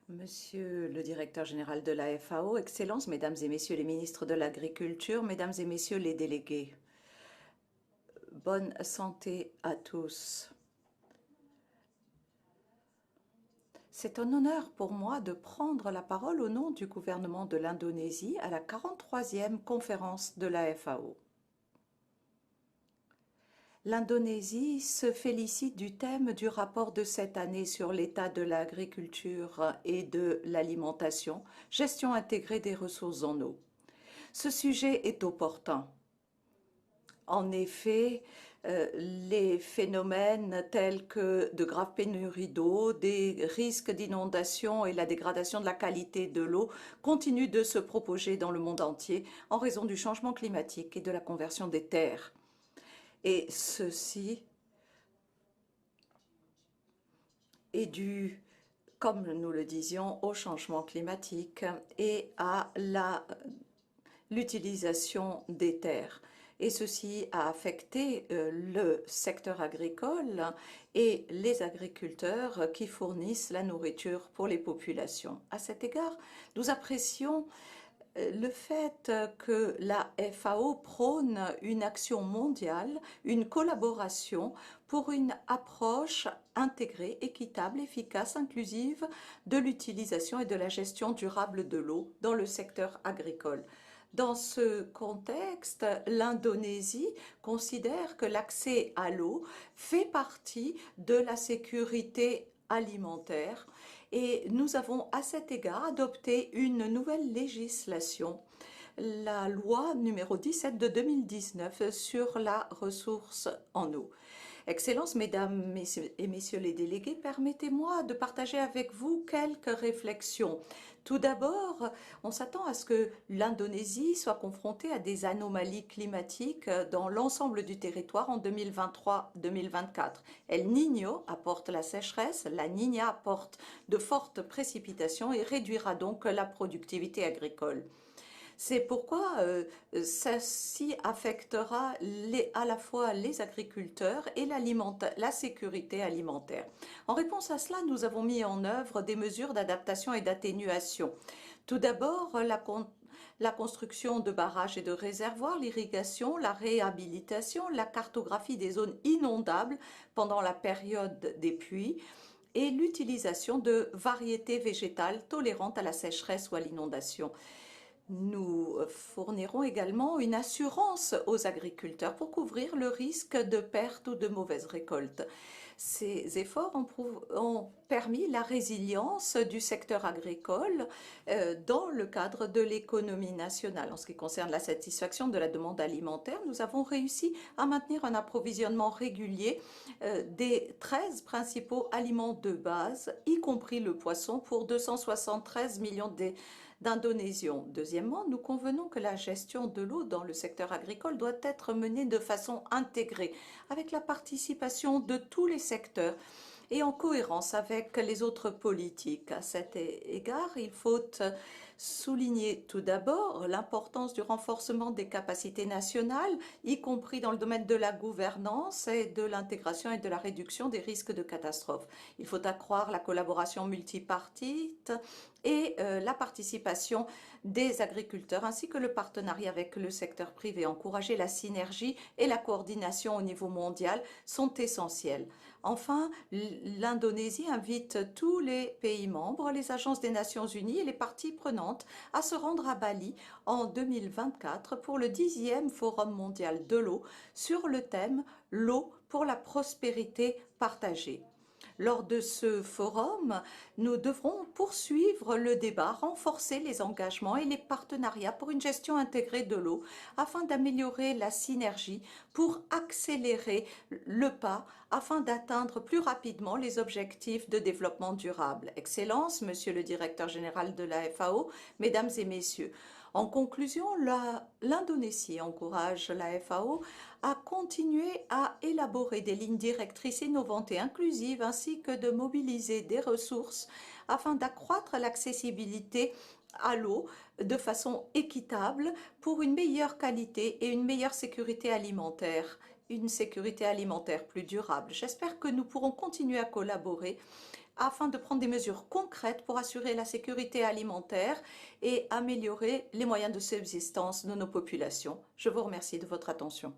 Monsieur le directeur général de la FAO, Excellences, Mesdames et Messieurs les ministres de l'Agriculture, Mesdames et Messieurs les délégués, bonne santé à tous. C'est un honneur pour moi de prendre la parole au nom du gouvernement de l'Indonésie à la 43e conférence de la FAO. L'Indonésie se félicite du thème du rapport de cette année sur l'état de l'agriculture et de l'alimentation, gestion intégrée des ressources en eau. Ce sujet est opportun. En effet, les phénomènes tels que de graves pénuries d'eau, des risques d'inondation et la dégradation de la qualité de l'eau continuent de se propager dans le monde entier en raison du changement climatique et de la conversion des terres. Et ceci est dû, comme nous le disions, au changement climatique et à l'utilisation des terres. Et ceci a affecté le secteur agricole et les agriculteurs qui fournissent la nourriture pour les populations. À cet égard, nous apprécions le fait que la FAO prône une action mondiale, une collaboration pour une approche intégrée, équitable, efficace, inclusive de l'utilisation et de la gestion durable de l'eau dans le secteur agricole. Dans ce contexte, l'Indonésie considère que l'accès à l'eau fait partie de la sécurité alimentaire et nous avons à cet égard adopté une nouvelle législation, la loi numéro 17 de 2019 sur la ressource en eau. Excellences, Mesdames et Messieurs les délégués, permettez-moi de partager avec vous quelques réflexions. Tout d'abord, on s'attend à ce que l'Indonésie soit confrontée à des anomalies climatiques dans l'ensemble du territoire en 2023-2024. El Niño apporte la sécheresse, la Niña apporte de fortes précipitations et réduira donc la productivité agricole. C'est pourquoi ceci affectera à la fois les agriculteurs et la sécurité alimentaire. En réponse à cela, nous avons mis en œuvre des mesures d'adaptation et d'atténuation. Tout d'abord, la construction de barrages et de réservoirs, l'irrigation, la réhabilitation, la cartographie des zones inondables pendant la période des pluies, et l'utilisation de variétés végétales tolérantes à la sécheresse ou à l'inondation. Nous fournirons également une assurance aux agriculteurs pour couvrir le risque de perte ou de mauvaise récolte. Ces efforts ont permis la résilience du secteur agricole dans le cadre de l'économie nationale. En ce qui concerne la satisfaction de la demande alimentaire, nous avons réussi à maintenir un approvisionnement régulier des 13 principaux aliments de base, y compris le poisson, pour 273 millions d'Indonésiens. Deuxièmement, nous convenons que la gestion de l'eau dans le secteur agricole doit être menée de façon intégrée, avec la participation de tous les secteurs et en cohérence avec les autres politiques. À cet égard, il faut souligner tout d'abord l'importance du renforcement des capacités nationales, y compris dans le domaine de la gouvernance et de l'intégration et de la réduction des risques de catastrophes. Il faut accroître la collaboration multipartite et la participation des agriculteurs ainsi que le partenariat avec le secteur privé. Encourager la synergie et la coordination au niveau mondial sont essentiels. Enfin, l'Indonésie invite tous les pays membres, les agences des Nations Unies et les parties prenantes à se rendre à Bali en 2024 pour le 10e Forum mondial de l'eau sur le thème L'eau pour la prospérité partagée. Lors de ce forum, nous devrons poursuivre le débat, renforcer les engagements et les partenariats pour une gestion intégrée de l'eau afin d'améliorer la synergie, pour accélérer le pas afin d'atteindre plus rapidement les objectifs de développement durable. Excellences, Monsieur le directeur général de la FAO, Mesdames et Messieurs, en conclusion, l'Indonésie encourage la FAO à continuer à élaborer des lignes directrices innovantes et inclusives ainsi que de mobiliser des ressources afin d'accroître l'accessibilité à l'eau de façon équitable pour une meilleure qualité et une meilleure sécurité alimentaire, une sécurité alimentaire plus durable. J'espère que nous pourrons continuer à collaborer afin de prendre des mesures concrètes pour assurer la sécurité alimentaire et améliorer les moyens de subsistance de nos populations. Je vous remercie de votre attention.